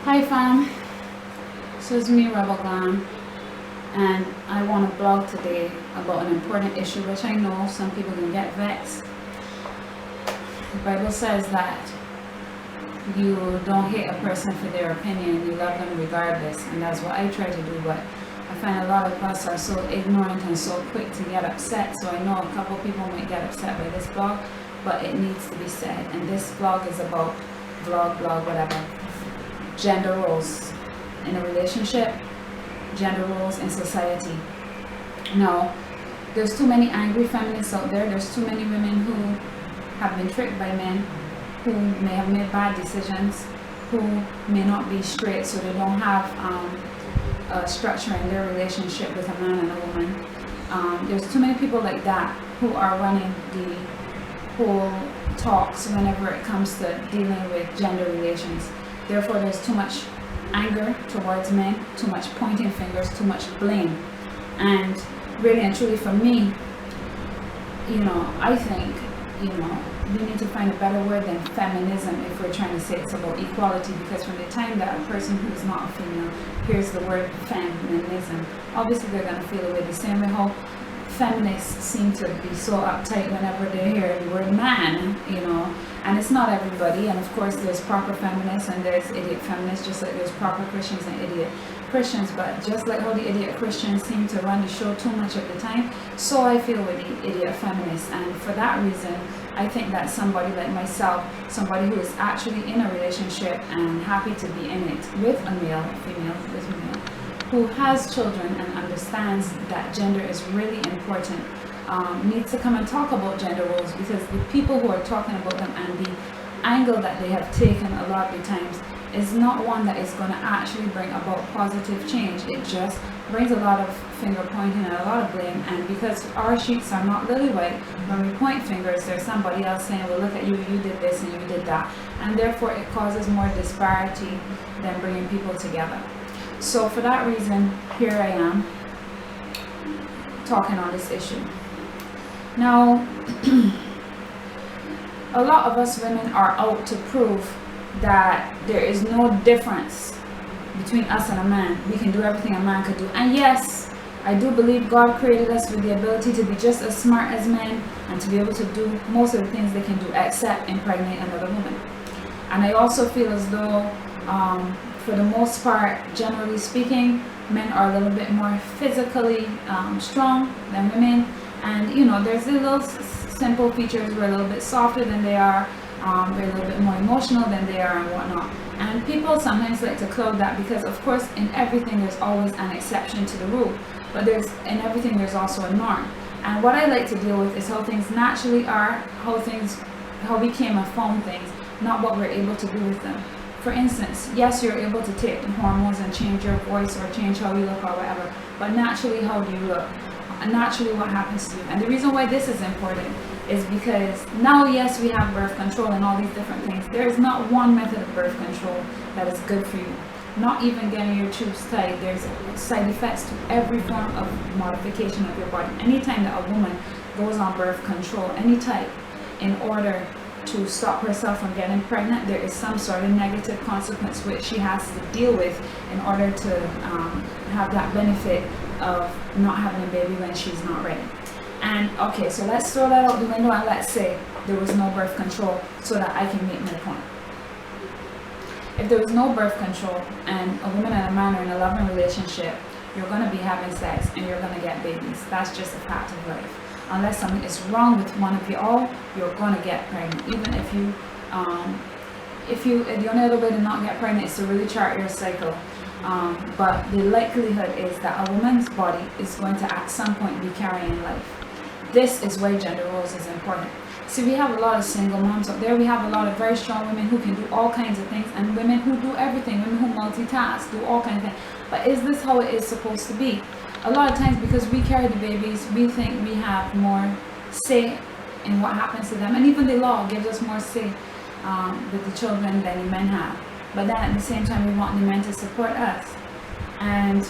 Hi fam, so it's me Rebel GLAM, and I want to blog today about an important issue which I know some people can get vexed. The Bible says that you don't hate a person for their opinion, you love them regardless, and that's what I try to do, but I find a lot of us are so ignorant and so quick to get upset. So I know a couple people might get upset by this blog, but it needs to be said. And this blog is about whatever, gender roles in a relationship, gender roles in society. Now, there's too many angry feminists out there. There's too many women who have been tricked by men, who may have made bad decisions, who may not be straight, so they don't have a structure in their relationship with a man and a woman. There's too many people like that who are running the whole talks whenever it comes to dealing with gender relations. Therefore, there's too much anger towards men, too much pointing fingers, too much blame. And really and truly for me, I think, we need to find a better word than feminism if we're trying to say it's about equality, because from the time that a person who's not a female hears the word feminism, obviously they're going to feel it the same way how feminists seem to be so uptight whenever they hear the word man, and it's not everybody. And of course there's proper feminists and there's idiot feminists, just like there's proper Christians and idiot Christians. But just like how the idiot Christians seem to run the show too much of the time, so I feel with the idiot feminists. And for that reason, I think that somebody like myself, somebody who is actually in a relationship and happy to be in it with a male, female, with a male, who has children and understands that gender is really important, needs to come and talk about gender roles, because the people who are talking about them and the angle that they have taken a lot of the times is not one that is going to actually bring about positive change. It just brings a lot of finger pointing and a lot of blame. And because our sheets are not lily white, when we point fingers, there's somebody else saying, well, look at you, you did this and you did that. And therefore it causes more disparity than bringing people together. So for that reason, here I am talking on this issue. Now, a lot of us women are out to prove that there is no difference between us and a man. We can do everything a man could do. And yes, I do believe God created us with the ability to be just as smart as men and to be able to do most of the things they can do except impregnate another woman. And I also feel as though for the most part, generally speaking, men are a little bit more physically strong than women. And there's the little simple features. We're a little bit softer than they are. We're a little bit more emotional than they are and whatnot. And people sometimes like to cloud that, because of course in everything there's always an exception to the rule. But in everything there's also a norm. And what I like to deal with is how things naturally are, how we came and found things, not what we're able to do with them. For instance, yes, you're able to take hormones and change your voice or change how you look or whatever, but naturally, how do you look? Naturally, what happens to you? And the reason why this is important is because now, yes, we have birth control and all these different things. There is not one method of birth control that is good for you. Not even getting your tubes tied. There's side effects to every form of modification of your body. Anytime that a woman goes on birth control, any type, in order to stop herself from getting pregnant, there is some sort of negative consequence which she has to deal with in order to have that benefit of not having a baby when she's not ready. And okay, so let's throw that out the window and let's say there was no birth control, so that I can make my point. If there was no birth control and a woman and a man are in a loving relationship, you're going to be having sex and you're going to get babies. That's just a fact of life. Unless something is wrong with one of you all, you're going to get pregnant. Even if the only other way to not get pregnant is to really chart your cycle. But the likelihood is that a woman's body is going to at some point be carrying life. This is why gender roles is important. See, we have a lot of single moms out there. We have a lot of very strong women who can do all kinds of things, and women who do everything, women who multitask, do all kinds of things. But is this how it is supposed to be? A lot of times, because we carry the babies, we think we have more say in what happens to them. And even the law gives us more say with the children than the men have. But then at the same time, we want the men to support us. And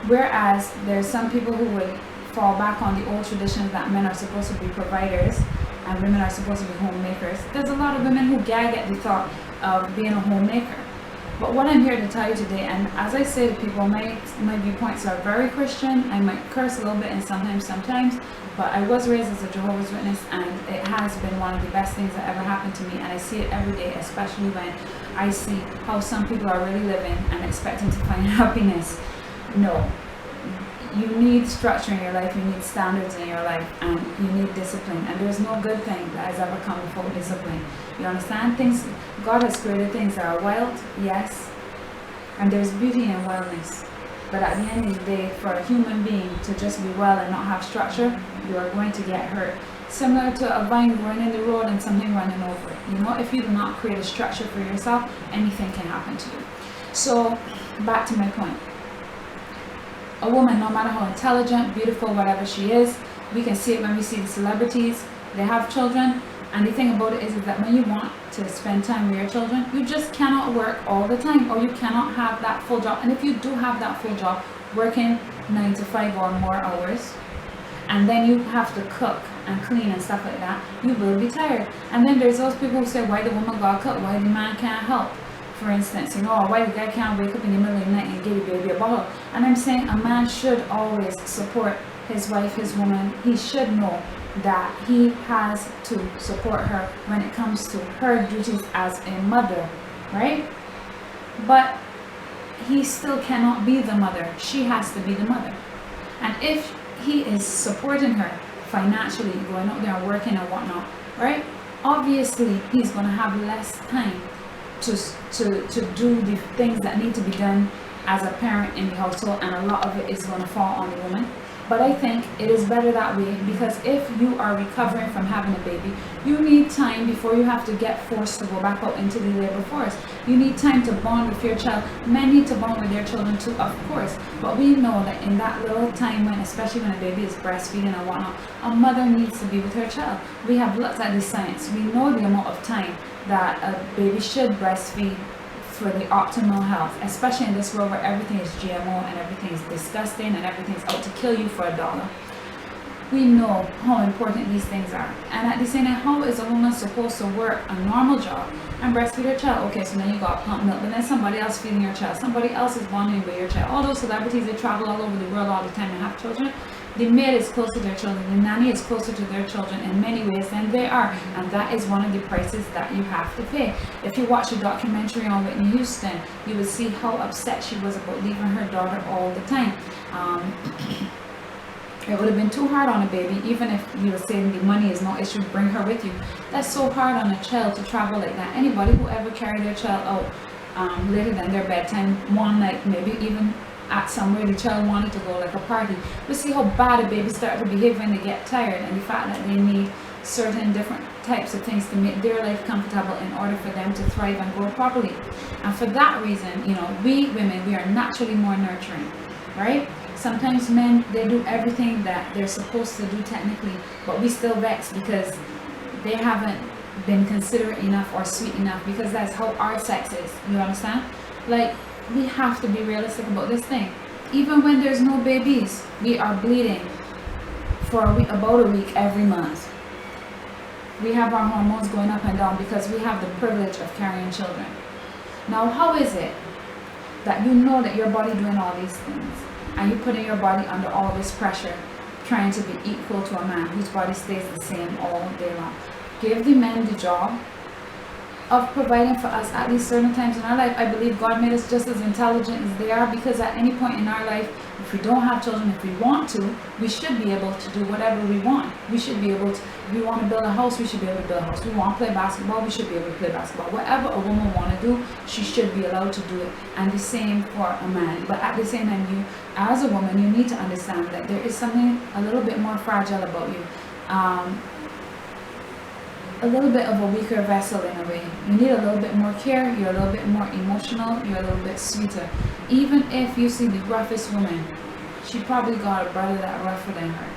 whereas there's some people who would fall back on the old traditions that men are supposed to be providers and women are supposed to be homemakers, there's a lot of women who gag at the thought of being a homemaker. But what I'm here to tell you today, and as I say to people, my viewpoints are very Christian. I might curse a little bit and sometimes, but I was raised as a Jehovah's Witness, and it has been one of the best things that ever happened to me, and I see it every day, especially when I see how some people are really living and expecting to find happiness. No. You need structure in your life, you need standards in your life, and you need discipline. And there's no good thing that has ever come before discipline. You understand? God has created things that are wild, yes, and there's beauty in wildness. But at the end of the day, for a human being to just be well and not have structure, you are going to get hurt. Similar to a vine growing in the road and something running over it. You know, if you do not create a structure for yourself, anything can happen to you. So, back to my point. A woman, no matter how intelligent, beautiful, whatever she is, we can see it when we see the celebrities. They have children, and the thing about it is that when you want to spend time with your children, you just cannot work all the time, or you cannot have that full job. And if you do have that full job, working 9 to 5 or more hours, and then you have to cook and clean and stuff like that, you will be tired. And then there's those people who say, why the woman gotta cook, why the man can't help? For instance, you know, or why the guy can't wake up in the middle of the night and give the baby a bottle. And I'm saying a man should always support his wife, his woman. He should know that he has to support her when it comes to her duties as a mother, right? But he still cannot be the mother. She has to be the mother. And if he is supporting her financially, going out there and working and whatnot, right? Obviously, he's going to have less time to do the things that need to be done as a parent in the household, and a lot of it is going to fall on the woman. But I think it is better that way, because if you are recovering from having a baby, you need time before you have to get forced to go back out into the labor force. You need time to bond with your child. Men need to bond with their children too, of course. But we know that in that little time when, especially when a baby is breastfeeding and whatnot, a mother needs to be with her child. We have looked at the science. We know the amount of time that a baby should breastfeed for the optimal health, especially in this world where everything is GMO and everything is disgusting and everything's out to kill you for $1. We know how important these things are. And at the same time, how is a woman supposed to work a normal job and breastfeed her child? Okay, so then you got pump milk, but then somebody else feeding your child, somebody else is bonding with your child. All those celebrities, they travel all over the world all the time and have children. The maid is close to their children, the nanny is closer to their children in many ways than they are, and that is one of the prices that you have to pay. If you watch a documentary on Whitney Houston, you will see how upset she was about leaving her daughter all the time. It would have been too hard on a baby, even if you were saying the money is no issue, bring her with you. That's so hard on a child to travel like that. Anybody who ever carried their child out later than their bedtime, one night, maybe even at somewhere the child wanted to go, like a party, we see how bad a baby starts to behave when they get tired, and the fact that they need certain different types of things to make their life comfortable in order for them to thrive and grow properly. And for that reason, you know, we women, we are naturally more nurturing, right? Sometimes men, they do everything that they're supposed to do technically, but we still vex because they haven't been considerate enough or sweet enough, because that's how our sex is. You understand? Like, we have to be realistic about this thing. Even when there's no babies, we are bleeding for about a week every month. We have our hormones going up and down because we have the privilege of carrying children. Now, how is it that you know that your body doing all these things, and you putting your body under all this pressure, trying to be equal to a man whose body stays the same all day long? Give the men the job of providing for us at these certain times in our life. I believe God made us just as intelligent as they are, because at any point in our life, if we don't have children, if we want to, we should be able to do whatever we want. We should be able to, if we want to build a house, we should be able to build a house. We want to play basketball, we should be able to play basketball. Whatever a woman want to do, she should be allowed to do it. And the same for a man. But at the same time, you, as a woman, you need to understand that there is something a little bit more fragile about you. A little bit of a weaker vessel in a way. You need a little bit more care, you're a little bit more emotional, you're a little bit sweeter. Even if you see the roughest woman, she probably got a brother that rougher than her.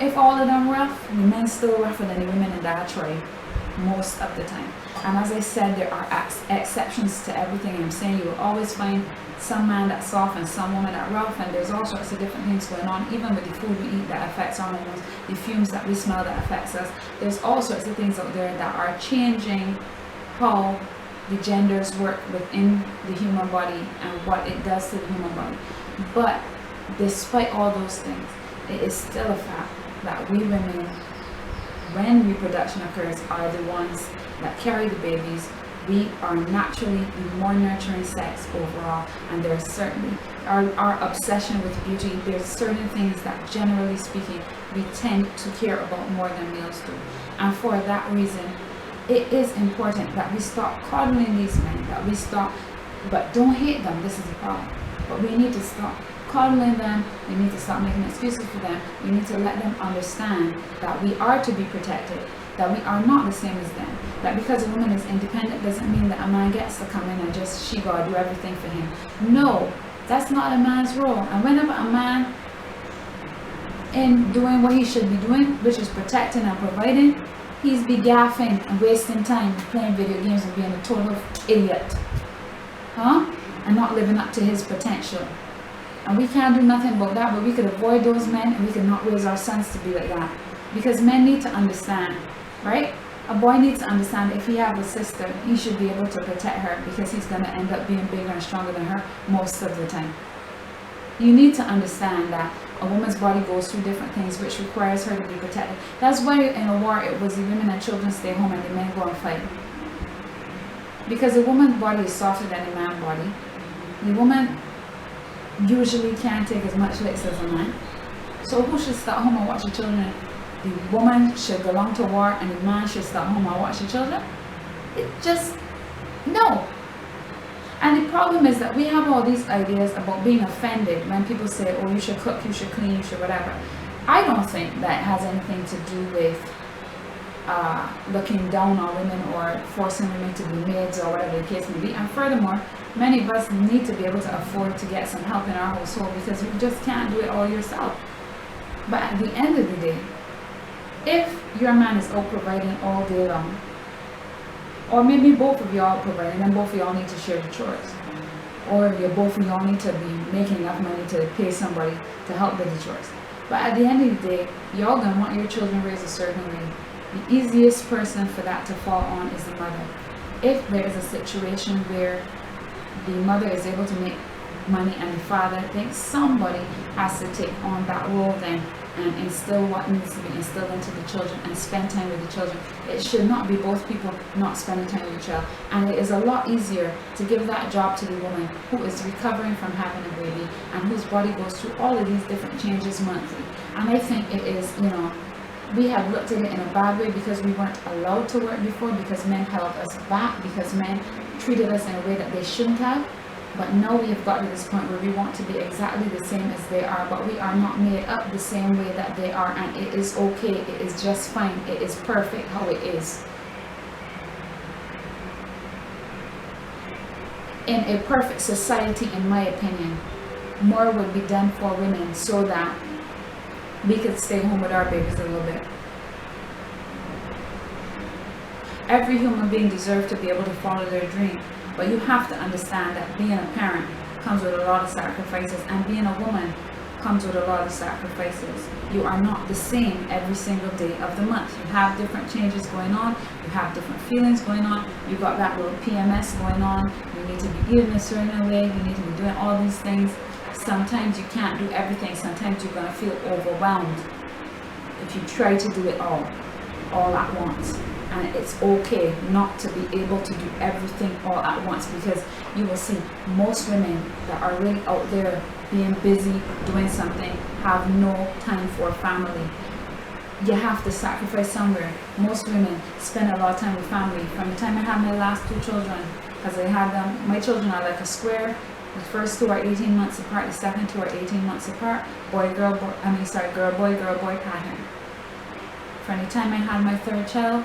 If all of them rough, the men still rougher than the women in that tribe most of the time. And as I said, there are exceptions to everything I'm saying. You will always find some man that's soft and some woman that rough, and there's all sorts of different things going on, even with the food we eat that affects our hormones, the fumes that we smell that affects us. There's all sorts of things out there that are changing how the genders work within the human body and what it does to the human body. But despite all those things, it is still a fact that we women, when reproduction occurs, are the ones that carry the babies. We are naturally the more nurturing sex overall, and there's certainly our obsession with beauty. There's certain things that, generally speaking, we tend to care about more than males do, and for that reason, it is important that we stop coddling these men, that we stop, but don't hate them. This is the problem. But we need to stop coddling them. We need to stop making excuses for them. We need to let them understand that we are to be protected, that we are not the same as them, that because a woman is independent doesn't mean that a man gets to come in and just she gotta do everything for him. No, that's not a man's role. And whenever a man in doing what he should be doing, which is protecting and providing, he's be gaffing and wasting time playing video games and being a total idiot, and not living up to his potential. And we can't do nothing about that, but we could avoid those men, and we could not raise our sons to be like that. Because men need to understand, right? A boy needs to understand if he have a sister, he should be able to protect her, because he's going to end up being bigger and stronger than her most of the time. You need to understand that a woman's body goes through different things which requires her to be protected. That's why in a war it was the women and children stay home and the men go and fight. Because the woman's body is softer than the man's body. The woman usually can't take as much licks as a man. So who should stay home and watch the children? The woman should belong to war and the man should stay home and watch the children? It just, no. And the problem is that we have all these ideas about being offended when people say, oh, you should cook, you should clean, you should whatever. I don't think that has anything to do with looking down on women or forcing women to be maids or whatever the case may be. And furthermore, many of us need to be able to afford to get some help in our household because you just can't do it all yourself. But at the end of the day, if your man is out providing all day long, or maybe both of y'all providing and both of y'all need to share the chores, or both of y'all need to be making enough money to pay somebody to help with the chores. But at the end of the day, y'all gonna want your children raised a certain way. The easiest person for that to fall on is the mother. If there is a situation where the mother is able to make money and the father thinks somebody has to take on that role then and instill what needs to be instilled into the children and spend time with the children. It should not be both people not spending time with the child. And it is a lot easier to give that job to the woman who is recovering from having a baby and whose body goes through all of these different changes monthly. And I think it is, we have looked at it in a bad way because we weren't allowed to work before, because men held us back, because men treated us in a way that they shouldn't have. But now we have got to this point where we want to be exactly the same as they are, but we are not made up the same way that they are, and it is okay, it is just fine, it is perfect how it is. In a perfect society, in my opinion, more would be done for women so that we could stay home with our babies a little bit. Every human being deserves to be able to follow their dream. But you have to understand that being a parent comes with a lot of sacrifices, and being a woman comes with a lot of sacrifices. You are not the same every single day of the month. You have different changes going on. You have different feelings going on. You got that little PMS going on. You need to be eating a certain way. You need to be doing all these things. Sometimes you can't do everything. Sometimes you're going to feel overwhelmed if you try to do it all at once. And it's okay not to be able to do everything all at once, because you will see most women that are really out there being busy doing something have no time for family. You have to sacrifice somewhere. Most women spend a lot of time with family. From the time I had my last two children, because I had them, my children are like a square. The first two are 18 months apart, the second two are 18 months apart. Girl, boy pattern. From the time I had my third child,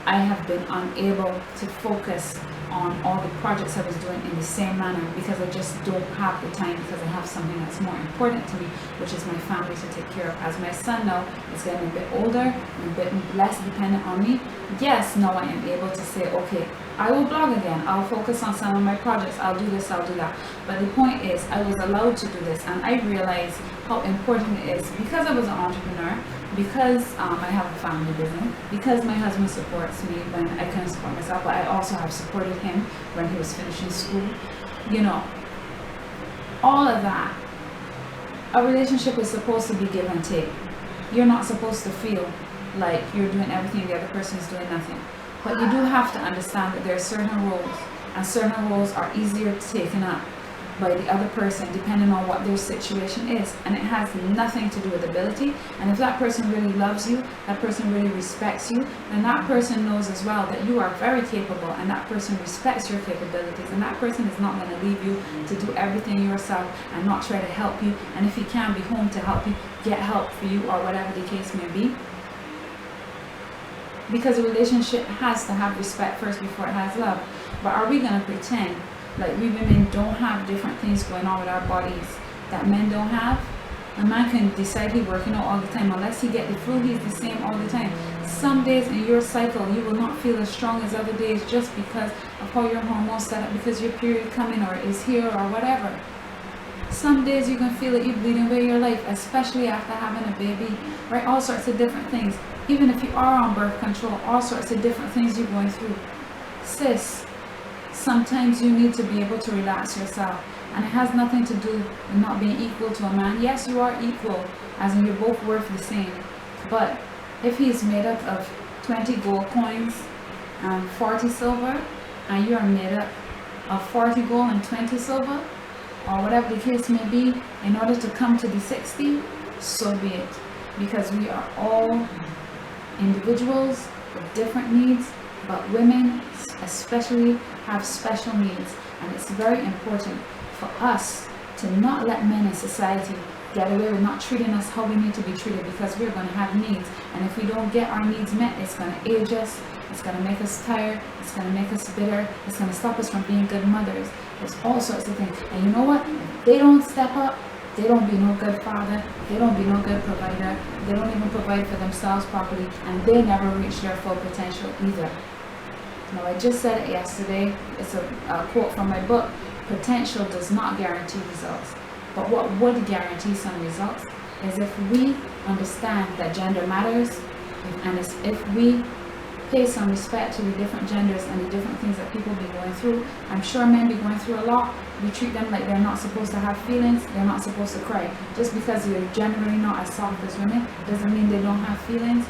I have been unable to focus on all the projects I was doing in the same manner, because I just don't have the time, because I have something that's more important to me, which is my family to take care of. As my son now is getting a bit older and a bit less dependent on me, yes, now I am able to say, okay, I will blog again, I'll focus on some of my projects, I'll do this, I'll do that. But the point is, I was allowed to do this, and I realized how important it is, because I was an entrepreneur, because I have a family business, because my husband supports me when I couldn't support myself, but I also have supported him when he was finishing school, you know, all of that. A relationship is supposed to be give and take. You're not supposed to feel like you're doing everything, the other person is doing nothing. But you do have to understand that there are certain roles, and certain roles are easier taken up by the other person depending on what their situation is, and it has nothing to do with ability. And if that person really loves you, that person really respects you, then that person knows as well that you are very capable, and that person respects your capabilities, and that person is not going to leave you to do everything yourself and not try to help you, and if he can be home to help you, get help for you, or whatever the case may be. Because a relationship has to have respect first before it has love. But are we going to pretend like we women don't have different things going on with our bodies that men don't have? A man can decide he's working out all the time. Unless he get the flu, he's the same all the time. Some days in your cycle, you will not feel as strong as other days just because of how your hormones set up, because your period coming or is here or whatever. Some days you can feel it, you're bleeding away your life, especially after having a baby, right? All sorts of different things. Even if you are on birth control, all sorts of different things you're going through. Sis, sometimes you need to be able to relax yourself. And it has nothing to do with not being equal to a man. Yes, you are equal, as in you're both worth the same. But if he's made up of 20 gold coins and 40 silver, and you are made up of 40 gold and 20 silver, or whatever the case may be, in order to come to the 60, so be it. Because we are all individuals with different needs, but women especially have special needs, and it's very important for us to not let men in society get away with not treating us how we need to be treated, because we're going to have needs, and if we don't get our needs met, it's going to age us, it's going to make us tired, it's going to make us bitter, it's going to stop us from being good mothers. There's all sorts of things. And you know what? If they don't step up, they don't be no good father, they don't be no good provider, they don't even provide for themselves properly, and they never reach their full potential either. Now, I just said it yesterday, it's a quote from my book: potential does not guarantee results, but what would guarantee some results is if we understand that gender matters, and if we pay some respect to the different genders and the different things that people be going through. I'm sure men be going through a lot. We treat them like they're not supposed to have feelings, they're not supposed to cry. Just because you're generally not as soft as women doesn't mean they don't have feelings.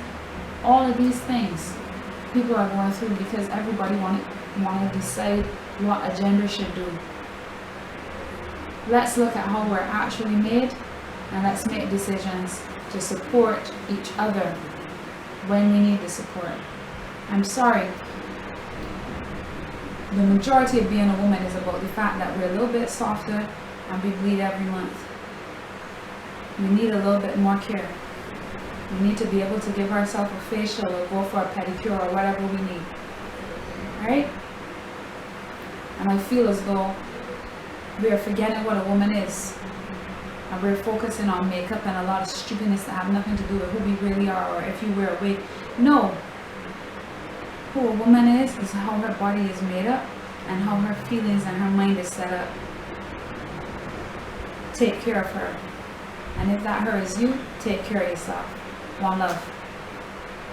All of these things people are going through because everybody want to decide what a gender should do. Let's look at how we're actually made, and let's make decisions to support each other when we need the support. I'm sorry, the majority of being a woman is about the fact that we're a little bit softer and we bleed every month. We need a little bit more care. We need to be able to give ourselves a facial or go for a pedicure or whatever we need. Alright? And I feel as though we are forgetting what a woman is. And we're focusing on makeup and a lot of stupidness that have nothing to do with who we really are, or if you wear a wig. No. Who a woman is how her body is made up and how her feelings and her mind is set up. Take care of her. And if that her is you, take care of yourself. One love.